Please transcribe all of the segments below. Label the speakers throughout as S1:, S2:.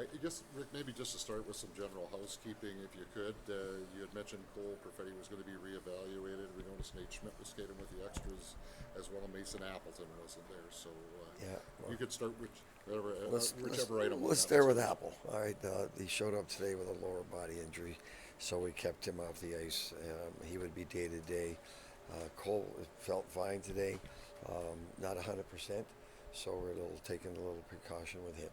S1: I guess, Rick, maybe just to start with some general housekeeping, if you could. You had mentioned Cole Perfetti was going to be reevaluated. We noticed Nate Schmidt was skating with the extras as well, and Mason Appleton wasn't there. So
S2: Yeah,
S1: you could start with whichever
S2: let's,
S1: item.
S2: let's start with Apple. All right, he showed up today with a lower body injury, so we kept him off the ice. He would be day to day. Cole felt fine today, not 100%, so we're taking a little precaution with him.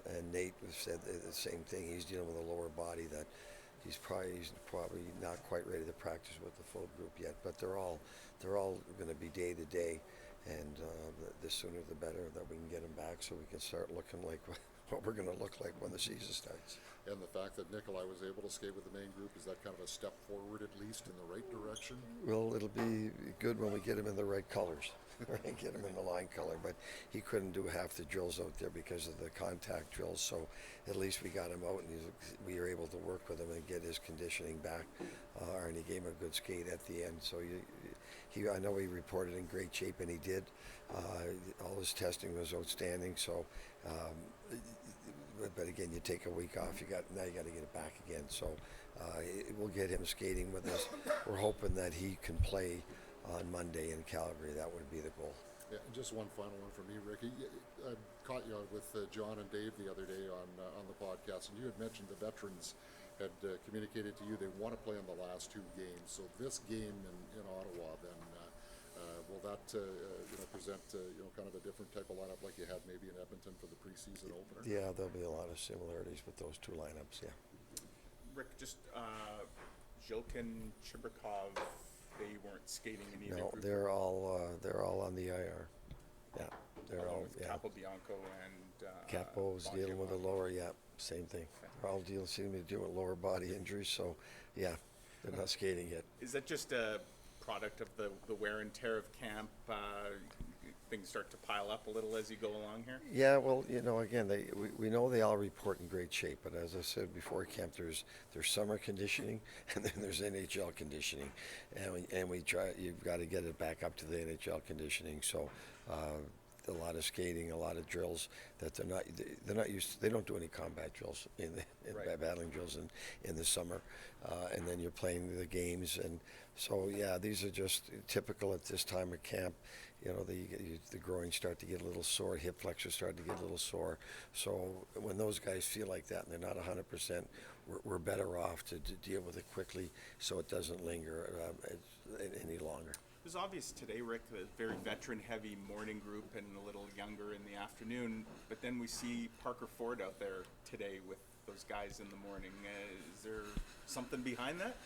S2: And Nate said the same thing. He's dealing with a lower body that he's probably not quite ready to practice with the full group yet. But they're all going to be day to day, and the sooner the better that we can get them back, so we can start looking like what we're going to look like when the season starts.
S1: And the fact that Nikolaj was able to skate with the main group, is that kind of a step forward at least in the right direction?
S2: Well, it'll be good when we get him in the right colors. Right, get him in the line color, but he couldn't do half the drills out there because of the contact drills. So at least we got him out, and we were able to work with him and get his conditioning back. And he gave him a good skate at the end. So I know he reported in great shape, and he did. All his testing was outstanding. So, but again, you take a week off. Now you got to get it back again. So we'll get him skating with us. We're hoping that he can play on Monday in Calgary. That would be the goal.
S1: Yeah, and just one final one for me, Ricky. I caught you with John and Dave the other day on the podcast, and you had mentioned the veterans had communicated to you they want to play in the last two games. So this game in Ottawa, then will that present kind of a different type of lineup like you had maybe in Edmonton for the preseason opener?
S2: Yeah, there'll be a lot of similarities with those two lineups. Yeah.
S3: Rick, just Zhilkin, Chibrikov, they weren't skating in either
S2: No,
S3: group.
S2: they're all on the IR. Yeah, they're all.
S3: With
S2: Yeah.
S3: Capobianco and
S2: Capo's dealing with a
S3: Bongiovanni.
S2: lower. Yeah, same thing. They're all seem to deal with lower body injuries. So, yeah, they're not skating yet.
S3: Is that just a product of the wear and tear of camp? Things start to pile up a little as you go along here?
S2: Yeah, well, again, we know they all report in great shape, but as I said before camp, there's summer conditioning, and then there's NHL conditioning, and you've got to get it back up to the NHL conditioning. So a lot of skating, a lot of drills that they're not used to. They don't do any combat drills
S3: Right.
S2: battling drills in the summer, and then you're playing the games, and so yeah, these are just typical at this time of camp. The groins start to get a little sore, hip flexors start to get a little sore. So when those guys feel like that and they're not 100%, we're better off to deal with it quickly so it doesn't linger any longer.
S3: It was obvious today, Rick, the very veteran-heavy morning group and a little younger in the afternoon. But then we see Parker Ford out there today with those guys in the morning. Is there something behind that?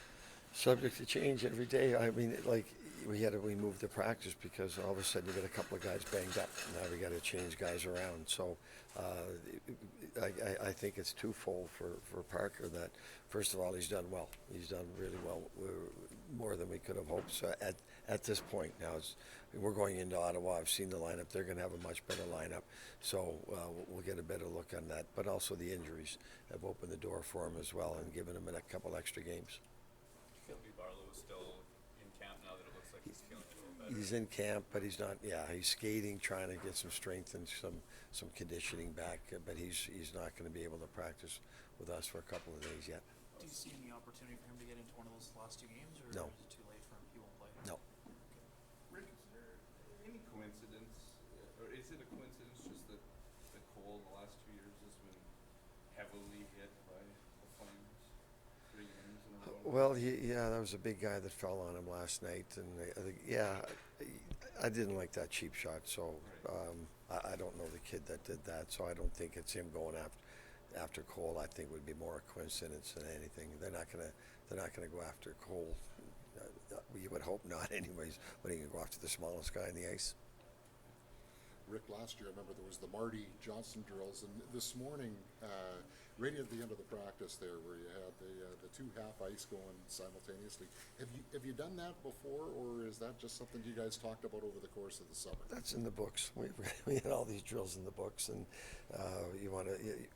S2: Subject to change every day. I mean, we moved the practice because all of a sudden you get a couple of guys banged up. Now we got to change guys around. So I think it's twofold for Parker. That first of all, he's done well. He's done really well, more than we could have hoped. So at this point now, we're going into Ottawa. I've seen the lineup. They're going to have a much better lineup. So we'll get a better look on that. But also the injuries have opened the door for him as well and given him a couple extra games.
S4: Colby Barlow is still in camp now that it looks like he's feeling a little better.
S2: He's in camp, but he's not. Yeah, he's skating, trying to get some strength and some conditioning back. But he's not going to be able to practice with us for a couple of days yet.
S5: Do you see any opportunity for him to get into one of those last two games, or
S2: No.
S5: is it too late for him? He won't play.
S2: No.
S6: Rick, is there any coincidence, or is it a coincidence just that Cole in the last 2 years has been heavily hit by the Flames 3 games in a row?
S2: Well, yeah, that was a big guy that fell on him last night, and I didn't like that cheap shot. So I don't know the kid that did that, so I don't think it's him going after Cole. I think it would be more a coincidence than anything. They're not gonna go after Cole. You would hope not, anyways. But he can go after the smallest guy in the ice.
S1: Rick, last year, I remember there was the Marty Johnson drills, and this morning, right at the end of the practice there, where you had the two half ice going simultaneously. Have you done that before, or is that just something you guys talked about over the course of the summer?
S2: That's in the books. We had all these drills in the books, and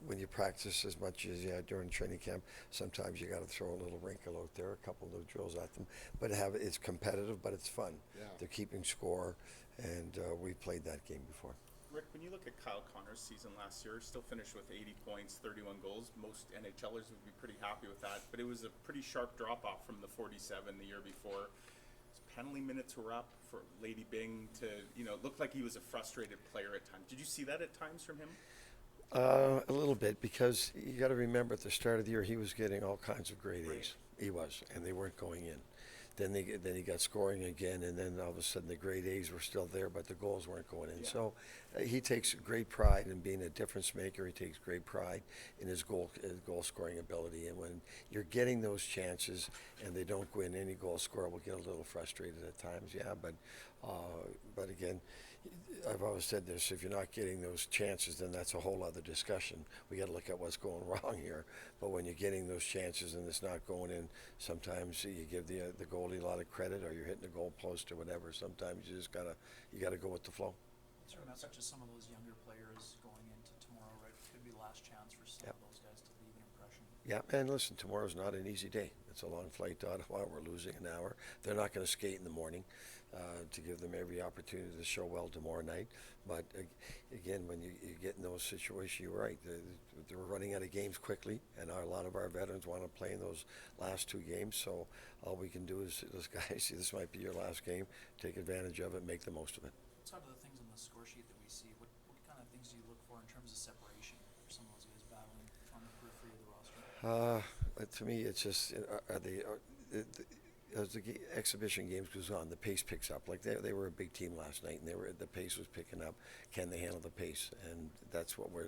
S2: when you practice as much as you had during training camp, sometimes you got to throw a little wrinkle out there, a couple of drills at them. But it's competitive, but it's fun.
S1: Yeah.
S2: They're keeping score, and we played that game before.
S3: Rick, when you look at Kyle Connor's season last year, still finished with 80 points, 31 goals. Most NHLers would be pretty happy with that, but it was a pretty sharp drop-off from the 47 the year before. His penalty minutes were up for Lady Byng to, it looked like he was a frustrated player at times. Did you see that at times from him?
S2: A little bit, because you got to remember at the start of the year he was getting all kinds of grade A's. He was, and they weren't going in. Then he got scoring again, and then all of a sudden the grade A's were still there, but the goals weren't going in.
S3: Yeah.
S2: So he takes great pride in being a difference maker. He takes great pride in his goal scoring ability. And when you're getting those chances and they don't go in, any goal scorer will get a little frustrated at times. Yeah, but again, I've always said this: if you're not getting those chances, then that's a whole other discussion. We got to look at what's going wrong here. But when you're getting those chances and it's not going in, sometimes you give the goalie a lot of credit, or you're hitting the goal post or whatever. Sometimes you just gotta go with the flow.
S5: What's your message to some of those younger players going into tomorrow, right? Could be the last chance for some of those guys to leave an impression.
S2: Yeah, and listen, tomorrow's not an easy day. It's a long flight to Ottawa. We're losing an hour. They're not going to skate in the morning to give them every opportunity to show well tomorrow night. But again, when you get in those situations, you're right. They're running out of games quickly, and a lot of our veterans want to play in those last two games. So all we can do is, those guys, see, this might be your last game. Take advantage of it, make the most of it.
S5: Outside of the things on the score sheet that we see, what kind of things do you look for in terms of separation for some of those guys battling on the periphery of the roster?
S2: To me, it's just as the exhibition games goes on, the pace picks up. Like they were a big team last night, and the pace was picking up. Can they handle the pace? And that's what we're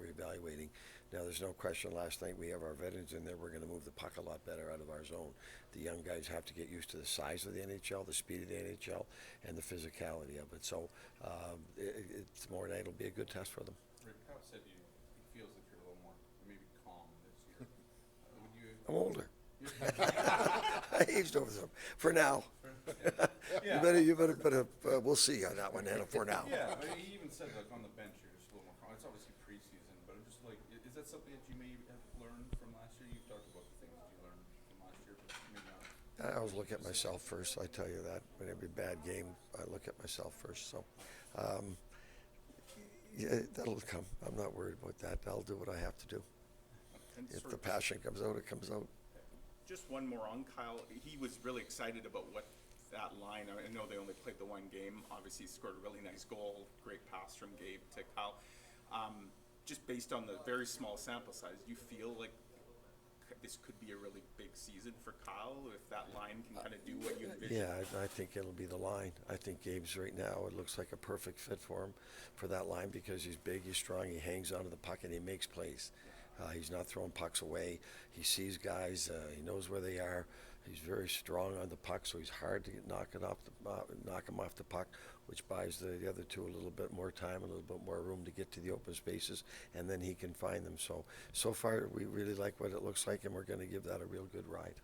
S2: evaluating. Now, there's no question. Last night we have our veterans in there. We're going to move the puck a lot better out of our zone. The young guys have to get used to the size of the NHL, the speed of the NHL, and the physicality of it. So tomorrow night will be a good test for them.
S6: Rick, Kyle said he feels like you're a little more maybe calm this year. Would you?
S2: I'm older. I aged over them for now.
S6: Yeah.
S2: You better. We'll see on that one, Anna. For now.
S6: Yeah, but he even said like on the bench you're just a little more calm. It's obviously preseason, but I'm just like, is that something that you may have learned from last year? You talked about the things that you learned from last year, but maybe not.
S2: I always look at myself first. I tell you that. When every bad game, I look at myself first. So, yeah, that'll come. I'm not worried about that. I'll do what I have to do.
S3: And
S2: If
S3: sort
S2: the
S3: of
S2: passion comes out, it comes out.
S3: just one more on Kyle. He was really excited about what that line. I know they only played the one game. Obviously, he scored a really nice goal. Great pass from Gabe to Kyle. Just based on the very small sample size, do you feel like this could be a really big season for Kyle if that line can kind of do what you envision?
S2: Yeah, I think it'll be the line. I think Gabe's right now, it looks like a perfect fit for him for that line because he's big, he's strong, he hangs onto the puck, and he makes plays. He's not throwing pucks away. He sees guys. He knows where they are. He's very strong on the puck, so he's hard to knock him off the puck, which buys the other two a little bit more time, a little bit more room to get to the open spaces, and then he can find them. So far, we really like what it looks like, and we're going to give that a real good ride.